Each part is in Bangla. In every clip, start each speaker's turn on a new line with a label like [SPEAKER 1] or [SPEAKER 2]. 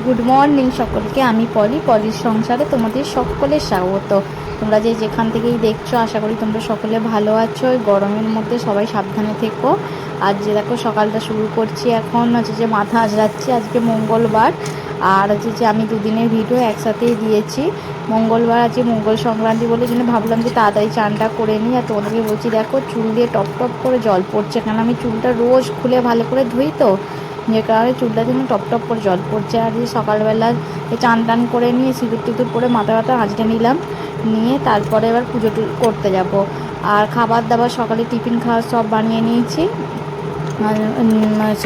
[SPEAKER 1] গুড মর্নিং সকলকে। আমি পলির সংসারে তোমাদের সকলের স্বাগত। তোমরা যেখান থেকেই দেখছো, আশা করি তোমরা সকলে ভালো আছো। ওই গরমের মধ্যে সবাই সাবধানে থেকো। আর যে দেখো সকালটা শুরু করছি, এখন হচ্ছে যে মাথা আঁচড়াচ্ছি। আজকে মঙ্গলবার, আর হচ্ছে যে আমি দুদিনের ভিডিও একসাথেই দিয়েছি। মঙ্গলবার আজকে মঙ্গল সংক্রান্তি বলে জন্য ভাবলাম যে তাড়াতাড়ি চানটা করে নিই। আর তোমাদেরকে বলছি দেখো চুল দিয়ে টপ টপ করে জল পড়ছে, কারণ আমি চুলটা রোজ খুলে ভালো করে ধুই, তো যে কারণে চুলটা যেন টপ টপ করে জল পড়ছে। আর যে সকালবেলা চান টান করে নিয়ে সিঁদুর টিঁদুর করে মাথা আঁচড়ে নিলাম, নিয়ে তারপরে এবার পুজো করতে যাব। আর খাবার দাবার সকালে টিফিন খাওয়ার সব বানিয়ে নিয়েছি।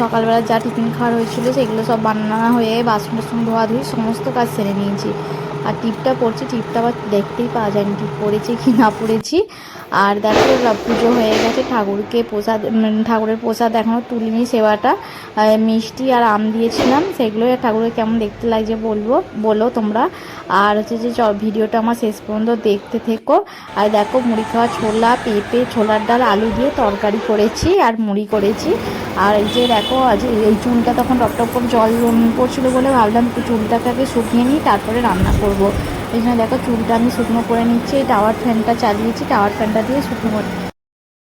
[SPEAKER 1] সকালবেলা যা টিফিন খাওয়ার হয়েছিল সেগুলো সব বানানো হয়ে বাসন টাসন ধোয়াধুয়ি সমস্ত কাজ সেরে নিয়েছি। আর টিপটা পড়ছি, টিপটা আবার দেখতেই পাওয়া যায়নি টিপ পড়েছি কি না পড়েছি। আর দেখো পুজো হয়ে গেছে, ঠাকুরকে প্রসাদ, ঠাকুরের প্রসাদ এখনও তুলিনি। সেবাটা মিষ্টি আর আম দিয়েছিলাম, সেগুলো ঠাকুরকে কেমন দেখতে লাগছে বলো তোমরা। আর হচ্ছে যে ভিডিওটা আমার শেষ পর্যন্ত দেখতে থেকো। আর দেখো মুড়ি খাওয়া ছোলা, পেঁপে, ছোলার ডাল, আলু দিয়ে তরকারি করেছি আর মুড়ি করেছি। আর এই যে দেখো আজ এই চুলটা তখন টপ করে জল পড়ছিলো বলে ভাবলাম চুলটাকে আগে শুকিয়ে নিই, তারপরে রান্না করব। এই জন্য দেখো চুলটা আমি শুকনো করে নিচ্ছি। এই টাওয়ার ফ্যানটা চালিয়েছি, টাওয়ার ফ্যানটা দিয়ে শুকনো করে।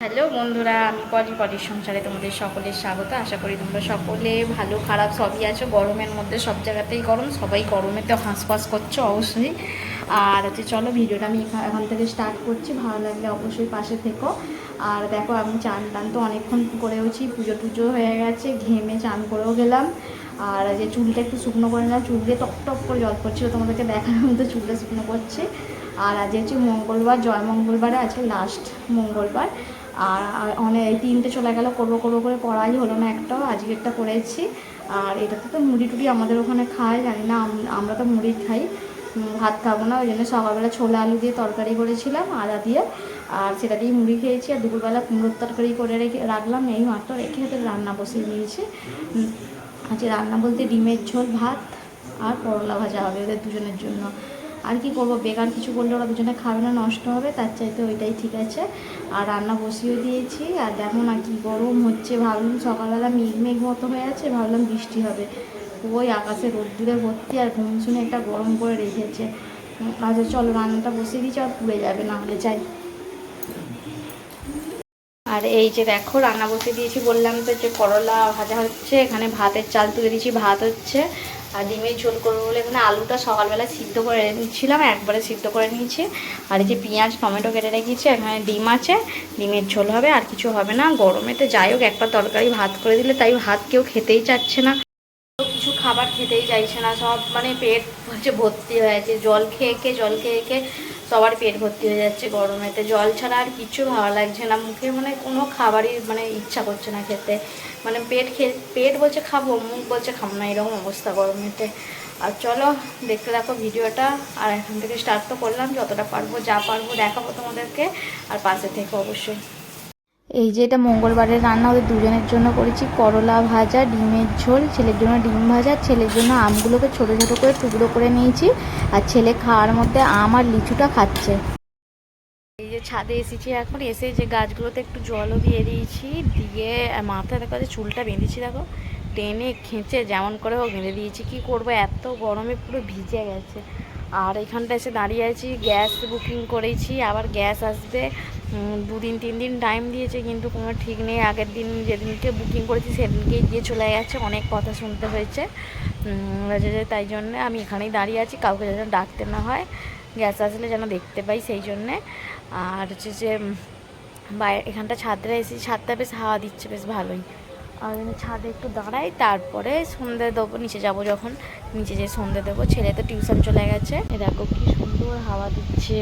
[SPEAKER 1] হ্যালো বন্ধুরা, আমি পলির সংসারে তোমাদের সকলের স্বাগত। আশা করি তোমরা সকলে ভালো খারাপ সবই আছো। গরমের মধ্যে সব জায়গাতেই গরম, সবাই গরমেতে হাঁসফাঁস করছো অবশ্যই। আর হচ্ছে চলো ভিডিওটা আমি এখন থেকে স্টার্ট করছি, ভালো লাগলে অবশ্যই পাশে থেকো। আর দেখো আমি চান টান তো অনেকক্ষণ করেওছি, পুজো টুজো হয়ে গেছে, ঘেমে চান করেও গেলাম। আর যে চুলটা একটু শুকনো করে নিলাম, চুল দিয়ে টপ টপ করে জল পড়ছিল, তোমাদেরকে দেখার মধ্যে চুলটা শুকনো করছে। আর আজ হচ্ছে মঙ্গলবার, জয় মঙ্গলবারে আছে লাস্ট মঙ্গলবার। আর অনেক 3টে চলে গেল, করবো করে পড়াই হলো না একটাও, আজকে একটা করেছি। আর এটাতে তো মুড়ি টুড়ি আমাদের ওখানে খায়, জানি না, আমরা তো মুড়ি খাই, ভাত খাবো না, ওই জন্য সকালবেলা ছোলা আলু দিয়ে তরকারি করেছিলাম আদা দিয়ে, আর সেটা দিয়ে মুড়ি খেয়েছি। আর দুপুরবেলা কুমড়োর তরকারি করে রাখলাম, এই মাত্র রেখে হাতে রান্না বসিয়ে দিয়েছি। আজকে রান্না বলতে ডিমের ঝোল, ভাত আর করলা ভাজা হবে ওদের দুজনের জন্য। আর কি করবো, বেকার কিছু করলে ওরা দুজনে খাবে না, নষ্ট হবে, তার চাইতে ওইটাই ঠিক আছে। আর রান্না বসিয়ে দিয়েছি। আর দেখো না কি গরম হচ্ছে, ভাবলাম সকালবেলা মেঘ মতো হয়ে আছে, ভাবলাম বৃষ্টি হবে, ওই আকাশে রোদ্দুরে ভর্তি, আর ঘুম শুনে একটা গরম করে রেখেছে। আচ্ছা চলো রান্নাটা বসিয়ে দিচ্ছি, আর পুড়ে যাবে না হলে চাই। আর এই যে দেখো রান্না বসিয়ে দিয়েছি, বললাম তো যে করলা ভাজা হচ্ছে, এখানে ভাতের চাল তুলে দিয়েছি, ভাত হচ্ছে। আর ডিমের ঝোল করবো বলে এখানে আলুটা সকালবেলা সিদ্ধ করে নিচ্ছিলাম, একবারে সিদ্ধ করে নিয়েছি। আর এই যে পেঁয়াজ টমেটো কেটে রেখেছি, এখানে ডিম আছে, ডিমের ঝোল হবে, আর কিছু হবে না। গরমেতে যাই হোক একটা তরকারি ভাত করে দিলে, তাই ভাত কেউ খেতেই চাচ্ছে না, কিছু খাবার খেতেই চাইছে না, সব মানে পেট হচ্ছে ভর্তি হয়ে যাচ্ছে, জল খেয়ে খেয়ে সবার পেট ভর্তি হয়ে যাচ্ছে। গরমেতে জল ছাড়া আর কিছু ভালো লাগছে না মুখে, মানে কোনো খাবারই মানে ইচ্ছা করছে না খেতে, মানে পেট বলছে খাবো, মুখ বলছে খাবো না, এরকম অবস্থা গরমেতে। আর চলো দেখতে থাকো ভিডিওটা। আর এখান থেকে স্টার্ট তো করলাম, যতটা পারবো যা পারবো দেখাবো তোমাদেরকে, আর পাশে থেকে অবশ্যই। এই যে এটা মঙ্গলবারের রান্না, ওদের দুজনের জন্য করেছি করলা ভাজা, ডিমের ঝোল, ছেলের জন্য ডিম ভাজা, ছেলের জন্য আমগুলোকে ছোটো ছোটো করে টুকরো করে নিয়েছি। আর ছেলে খাওয়ার মধ্যে আম আর লিচুটা খাচ্ছে। এই যে ছাদে এসেছি এখন, এসে যে গাছগুলোতে একটু জলও দিয়ে দিয়েছি, দিয়ে মাথায় দেখো যে চুলটা বেঁধেছি, দেখো টেনে খেঁচে যেমন করে হোক বেঁধে দিয়েছি। কি করবো, এত গরমে পুরো ভিজে গেছে। আর এখানটা এসে দাঁড়িয়ে আছি, গ্যাস বুকিং করেছি, আবার গ্যাস আসবে 2-3 দিন টাইম দিয়েছে, কিন্তু কোনো ঠিক নেই। আগের দিন যেদিনকে বুকিং করেছি সেদিনকেই গিয়ে চলে গেছে, অনেক কথা শুনতে হয়েছে। তাই জন্যে আমি এখানেই দাঁড়িয়ে আছি, কাউকে যেন ডাকতে না হয়, গ্যাস আসলে যেন দেখতে পাই সেই জন্যে। আর হচ্ছে যে এখানটা ছাদটা এসেছি, ছাদটা বেশ হাওয়া দিচ্ছে বেশ ভালোই। আর ছাদে একটু দাঁড়াই, তারপরে সন্ধে দেবো, নিচে যাব যখন নিচে যেয়ে সন্ধে দেবো। ছেলে তো টিউশন চলে গেছে। দেখো কি সুন্দর হাওয়া দিচ্ছে,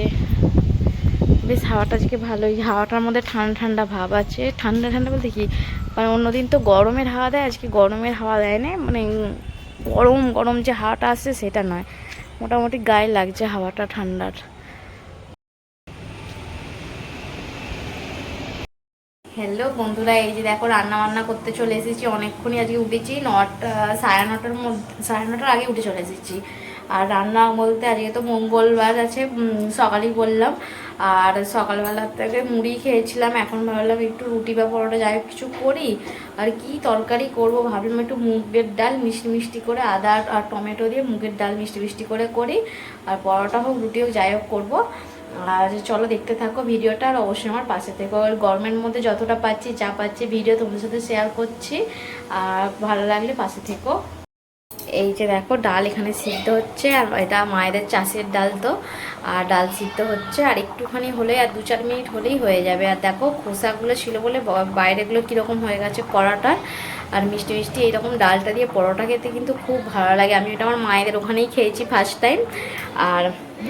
[SPEAKER 1] বেশ হাওয়াটা আজকে ভালোই, হাওয়াটার মধ্যে ঠান্ডা ঠান্ডা ভাব আছে। ঠান্ডা ঠান্ডা বলতে কি, মানে অন্যদিন তো গরমের হাওয়া দেয়, আজকে গরমের হাওয়া দেয় না, মানে গরম গরম যে হাওয়াটা আসছে সেটা নয়, মোটামুটি গায়ে লাগছে হাওয়াটা ঠান্ডার। হ্যালো বন্ধুরা, এই যে দেখো রান্না বান্না করতে চলে এসেছি, অনেকক্ষণই আজকে উঠেছি, 9টা 9:30টার মধ্যে, 9:30টার আগে উঠে চলে এসেছি। আর রান্না বলতে আজকে তো মঙ্গলবার আছে, সকালেই বললাম। আর সকালবেলার থেকে মুড়ি খেয়েছিলাম, এখন ভাবলাম একটু রুটি বা পরোটা যাই কিছু করি। আর কি তরকারি করব ভাবলাম একটু মুগের ডাল মিষ্টি মিষ্টি করে আদা আর টমেটো দিয়ে মুগের ডাল মিষ্টি মিষ্টি করে করি। আর পরোটা হোক রুটি হোক যাই হোক করবো। আর চলো দেখতে থাকো ভিডিওটা, আর অবশ্যই আমার পাশে থেকো। গরমের মধ্যে যতটা পাচ্ছি যা পাচ্ছি ভিডিও তোমাদের সাথে শেয়ার করছি, আর ভালো লাগলে পাশে থেকো। এই যে দেখো ডাল এখানে সিদ্ধ হচ্ছে, আর এটা মায়েদের চাষের ডাল তো, আর ডাল সিদ্ধ হচ্ছে আর একটুখানি হলে আর 2-4 মিনিট হলেই হয়ে যাবে। আর দেখো খোসাগুলো ছিল বলে বাইরেগুলো কীরকম হয়ে গেছে পরোটার। আর মিষ্টি মিষ্টি এইরকম ডালটা দিয়ে পরোটা খেতে কিন্তু খুব ভালো লাগে। আমি এটা আমার মায়েদের ওখানেই খেয়েছি ফার্স্ট টাইম, আর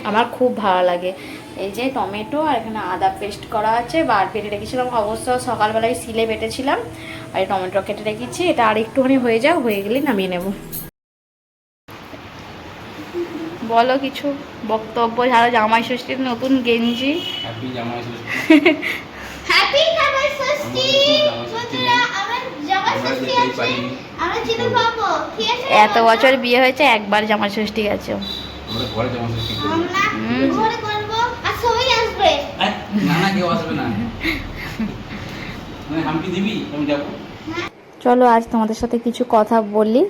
[SPEAKER 1] আমার খুব ভালো লাগে। এই যে টমেটো আর এখানে আদা পেস্ট করা আছে, বার বেটে রেখেছিলাম অবশ্য সকালবেলায় সিলে বেটেছিলাম। আর এই টমেটো কেটে রেখেছি, এটা আর একটুখানি হয়ে যাও, হয়ে গেলেই নামিয়ে নেব। বলো কিছু বক্তব্য, যারা জামাই ষষ্ঠীর নতুন গেঞ্জি।
[SPEAKER 2] হ্যাপি জামাই ষষ্ঠী।
[SPEAKER 3] হ্যাপি জামাই ষষ্ঠী। বন্ধুরা আমার জামাই ষষ্ঠী আছে, আমরা যেতে পাবো ঠিক আছে?
[SPEAKER 1] এত বছর বিয়ে হয়েছে একবার জামাই ষষ্ঠী গেছে।
[SPEAKER 2] আমরা ঘরে জামাই ষষ্ঠী করব।
[SPEAKER 3] আমরা ঘরে করব আর সবাই আসবে।
[SPEAKER 2] না না কেউ আসবে না, মানে হাম্পি দিবি আমি যাবো।
[SPEAKER 1] চলো আজ তোমাদের সাথে কিছু কথা বলি।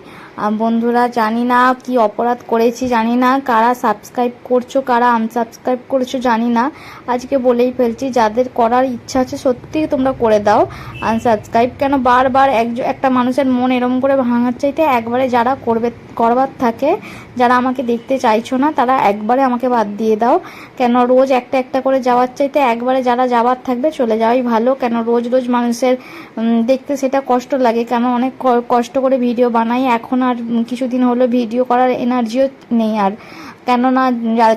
[SPEAKER 1] বন্ধুরা জানি না কি অপরাধ করেছি, জানি না কারা সাবস্ক্রাইব করছো কারা আনসাবস্ক্রাইব করছো জানি না। আজকে বলেই ফেলছি, যাদের করার ইচ্ছা আছে সত্যি তোমরা করে দাও আনসাবস্ক্রাইব। কেন বারবার একটা মানুষের মন এরম করে ভাঙার চাইতে একবারে যারা করবার থাকে, যারা আমাকে দেখতে চাইছো না তারা একবারে আমাকে বাদ দিয়ে দাও। কেন রোজ একটা একটা করে যাওয়ার চাইতে একবারে যারা যাওয়ার থাকবে চলে যাওয়াই ভালো। কেন রোজ রোজ মানুষের দেখতে সেটা কষ্ট লাগে, কেন অনেক কষ্ট করে ভিডিও বানাই, এখন আর কিছুদিন হলো ভিডিও করার এনার্জিও নেই। আর কেননা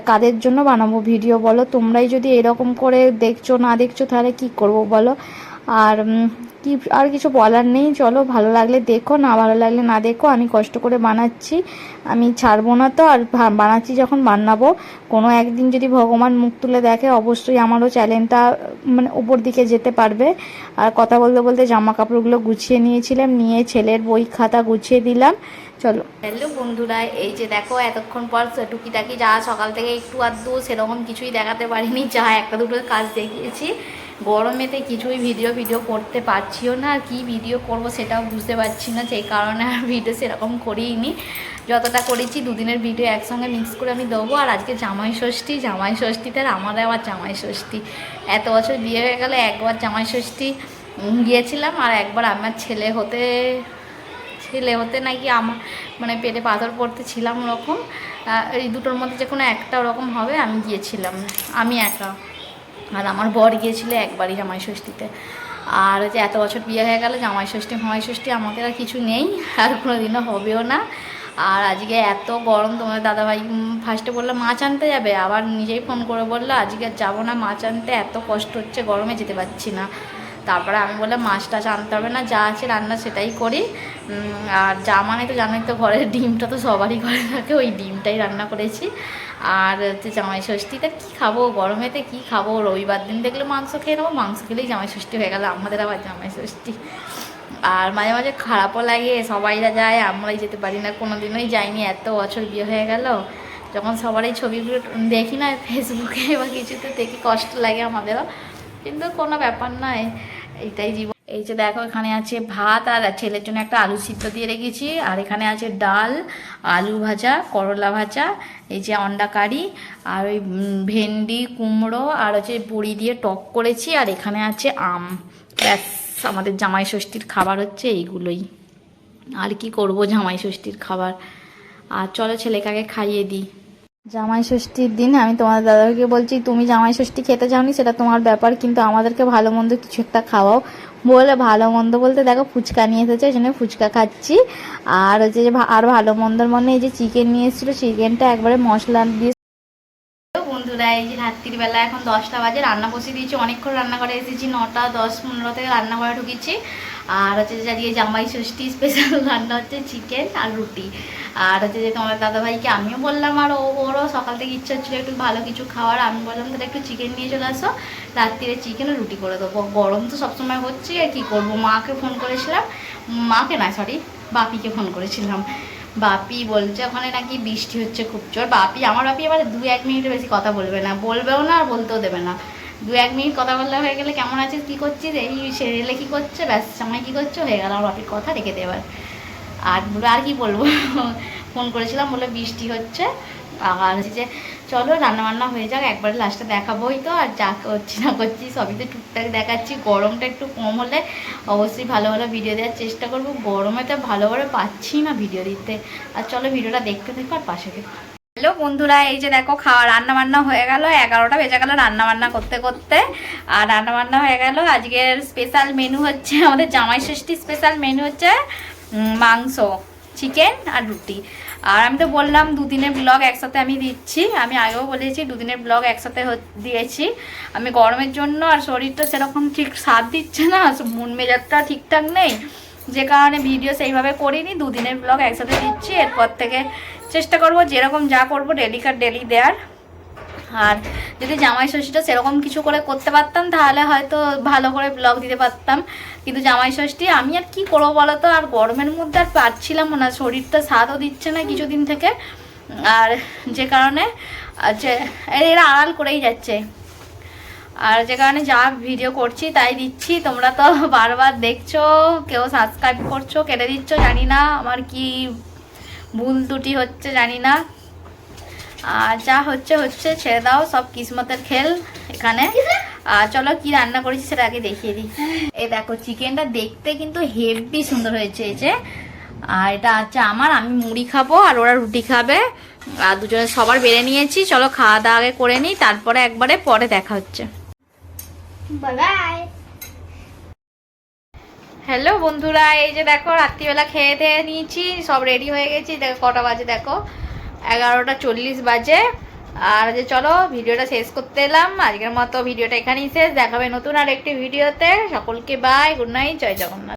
[SPEAKER 1] কাদের জন্য বানাবো ভিডিও বলো? তোমরাই যদি এরকম করে দেখছো না দেখছো তাহলে কি করব বলো? আর কি আর কিছু বলার নেই। চলো ভালো লাগলে দেখো, না ভালো লাগলে না দেখো। আমি কষ্ট করে বানাচ্ছি, আমি ছাড়বো না তো। আর বানাচ্ছি যখন বানাবো, কোনো একদিন যদি ভগবান মুখ তুলে দেখে অবশ্যই আমারও চ্যানেলটা মানে উপর দিকে যেতে পারবে। আর কথা বলতে বলতে জামা কাপড়গুলো গুছিয়ে নিয়েছিলাম, নিয়ে ছেলের বই খাতা গুছিয়ে দিলাম। চলো হ্যালো বন্ধুরা, এই যে দেখো এতক্ষণ পর টুকিটাকি যা সকাল থেকে একটু আধটু সেরকম কিছুই দেখাতে পারিনি, যা একটা দুটো কাজ দেখিয়েছি। গরমেতে কিছুই ভিডিও করতে পারছিও না, আর কি ভিডিও করব সেটাও বুঝতে পারছি না, সেই কারণে আর ভিডিও সেরকম করিনি। যতটা করেছি দুদিনের ভিডিও একসঙ্গে মিক্স করে আমি দেবো। আর আজকে জামাই ষষ্ঠীতে আর আমার আবার জামাই ষষ্ঠী। এত বছর বিয়ে হয়ে গেলে একবার জামাই ষষ্ঠী গিয়েছিলাম, আর একবার আমার ছেলে হতে নাকি আমার মানে পেটে পাথর পড়তে ছিলাম ওরকম। এই দুটোর মধ্যে যে কোনো একটা ওরকম হবে, আমি গিয়েছিলাম আমি একা, আর আমার বর গিয়েছিল একবারই জামাই ষষ্ঠীতে। আর যে এত বছর বিয়ে হয়ে গেল জামাই ষষ্ঠী আমাদের আর কিছু নেই, আর কোনো দিনও হবেও না। আর আজকে এত গরম, তোমার দাদাভাই ফার্স্টে বললো মাছ আনতে যাবে, আবার নিজেই ফোন করে বললো আজকে যাবো না মাছ আনতে, এত কষ্ট হচ্ছে গরমে যেতে পারছি না। তারপরে আমি বললাম মাছ টাছ আনতে হবে না, যা আছে রান্না সেটাই করি। আর যা মানে তো জানোই তো, ঘরের ডিমটা তো সবারই ঘরে থাকে, ওই ডিমটাই রান্না করেছি। আর হচ্ছে জামাই ষষ্ঠীতে কী খাবো, গরমেতে কী খাবো, রবিবার দিন দেখলে মাংস খেয়ে নেবো, মাংস খেলেই জামাই ষষ্ঠী হয়ে গেল আমাদের আবার জামাই ষষ্ঠী। আর মাঝে মাঝে খারাপও লাগে, সবাইরা যায় আমরাই যেতে পারি না, কোনো দিনই যাইনি, এত বছর বিয়ে হয়ে গেল। যখন সবার এই ছবিগুলো দেখি না ফেসবুকে বা কিছুতে, দেখি কষ্ট লাগে আমাদেরও, কিন্তু কোনো ব্যাপার নয়, এইটাই জীবন। এই যে দেখো এখানে আছে ভাত, আর ছেলের জন্য একটা আলু সিদ্ধ দিয়ে রেখেছি, আর এখানে আছে ডাল, আলু ভাজা, করলা ভাজা, এই যে অন্ডা কারি, আর ওই ভেন্ডি কুমড়ো আর হচ্ছে বড়ি দিয়ে টক করেছি, আর এখানে আছে আম। ব্যাস আমাদের জামাই ষষ্ঠীর খাবার হচ্ছে এইগুলোই। আর কি করব জামাই ষষ্ঠীর খাবার। আর চলো ছেলেকে আগে খাইয়ে দিই। জামাই ষষ্ঠীর দিন আমি তোমার দাদাকে বলছি তুমি জামাই ষষ্ঠী খেতে যাওনি সেটা তোমার ব্যাপার, কিন্তু আমাদেরকে ভালো মন্দ কিছু একটা খাওয়াও। বলে ভালো মন্দ বলতে দেখো ফুচকা নিয়ে এসেছে, এই জন্য ফুচকা খাচ্ছি। আর হচ্ছে যে আর ভালো মন্দর মনে এই যে চিকেন নিয়ে এসেছিলো, চিকেনটা একবারে মশলা দিয়ে। বন্ধুরা এই যে রাত্রির বেলা এখন 10টা বাজে, রান্না বসিয়ে দিয়েছি, অনেকক্ষণ রান্না করে এসেছি, 9টা 10-15 থেকে রান্না করে ঢুকেছি। আর হচ্ছে যে আজকে জামাই ষষ্ঠী স্পেশাল রান্না হচ্ছে চিকেন আর রুটি। আর হচ্ছে যে তোমার দাদাভাইকে আমিও বললাম, আর ওরও সকাল থেকে ইচ্ছা হচ্ছিলো একটু ভালো কিছু খাওয়ার, আমি বললাম তাহলে একটু চিকেন নিয়ে চলে আসো, রাত্রিরে চিকেন আর রুটি করে দেবো। গরম তো সবসময় হচ্ছে, আর কী করবো। মাকে ফোন করেছিলাম, মাকে না সরি বাপিকে ফোন করেছিলাম, বাপি বলছে ওখানে নাকি বৃষ্টি হচ্ছে খুব জোর। আমার বাপি আবার 2-1 মিনিটের বেশি কথা বলবে না, বলবেও না আর বলতেও দেবে না। 2-1 মিনিট কথা বললে হয়ে গেলে কেমন আছিস, কী করছিস, এই সেরেলে কী করছে, ব্যাস সময় কী করছো, হয়ে গেল আমার বাপির কথা, রেখে দেবার। আর কি বলবো ফোন করেছিলাম, বলে বৃষ্টি হচ্ছে, আর হচ্ছে যে চলো রান্নাবান্না হয়ে যাক, একবারে লাস্টে দেখাবোই তো। আর যা করছি না করছি সবই তো টুকটাক দেখাচ্ছি। গরমটা একটু কম হলে অবশ্যই ভালো ভালো ভিডিও দেওয়ার চেষ্টা করবো। গরমে তো ভালোভাবে পাচ্ছি না ভিডিও দিতে। আর চলো ভিডিওটা দেখতে দেখো আর পাশে দেখো। হ্যালো বন্ধুরা, এই যে দেখো রান্নাবান্না হয়ে গেল, 11টা বেজে গেল রান্নাবান্না করতে করতে। আর রান্নাবান্না হয়ে গেল। আজকের স্পেশাল মেনু হচ্ছে, আমাদের জামাই ষষ্ঠী স্পেশাল মেনু হচ্ছে মাংস, চিকেন আর রুটি। আর আমি তো বললাম 2 দিনের ব্লগ একসাথে আমি দিচ্ছি, আমি আগেও বলেছি 2 দিনের ব্লগ একসাথে দিয়েছি। আমি গরমের জন্য আর শরীরটা সেরকম ঠিক সাথ দিচ্ছে না, মন মেজাজটা ঠিকঠাক নেই, যে কারণে ভিডিও সেইভাবে করিনি। 2 দিনের ব্লগ একসাথে দিচ্ছি। এরপর থেকে চেষ্টা করব যেরকম যা করব ডেলি দেওয়ার। আর যদি জামাই ষষ্ঠীটা সেরকম কিছু করে করতে পারতাম তাহলে হয়তো ভালো করে ব্লগ দিতে পারতাম, কিন্তু জামাই ষষ্ঠী আমি আর কি করবো বলো তো, আর গরমের মধ্যে আর পারছিলাম না, শরীরটা সাথও দিচ্ছে না কিছুদিন থেকে। আর যে কারণে যে এরা আড়াল করেই যাচ্ছে, আর যে কারণে যা ভিডিও করছি তাই দিচ্ছি। তোমরা তো বারবার দেখছো, কেউ সাবস্ক্রাইব করছো, কেটে দিচ্ছ, জানি না আমার কি ভুল ত্রুটি হচ্ছে জানি না। আর যা হচ্ছে ছেড়ে দাও, সব কিসমতের খেল এখানে। আর চলো কি রান্না করেছি সেটা আগে দেখিয়ে দিই। এই দেখো চিকেনটা দেখতে কিন্তু হেভি সুন্দর হয়েছে এই যে। আর এটা হচ্ছে আমি মুড়ি খাবো আর ওরা রুটি খাবে, আর দুজনে সবার বেড়ে নিয়েছি। চলো খাওয়া দাওয়া আগে করে নিই, তারপরে একবারে পরে দেখা হচ্ছে।
[SPEAKER 3] বাই।
[SPEAKER 1] হ্যালো বন্ধুরা, এই যে দেখো রাত্রিবেলা খেয়ে দিয়ে নিয়েছি, সব রেডি হয়ে গেছি। দেখো কটা বাজে, দেখো 11:40 বাজে। আর যে চলো ভিডিওটা শেষ করতে এলাম। আজকের মতো ভিডিওটা এখানেই শেষ, দেখাবে নতুন আর একটি ভিডিওতে। সকলকে বাই, গুড নাইট, জয় জগন্নাথ।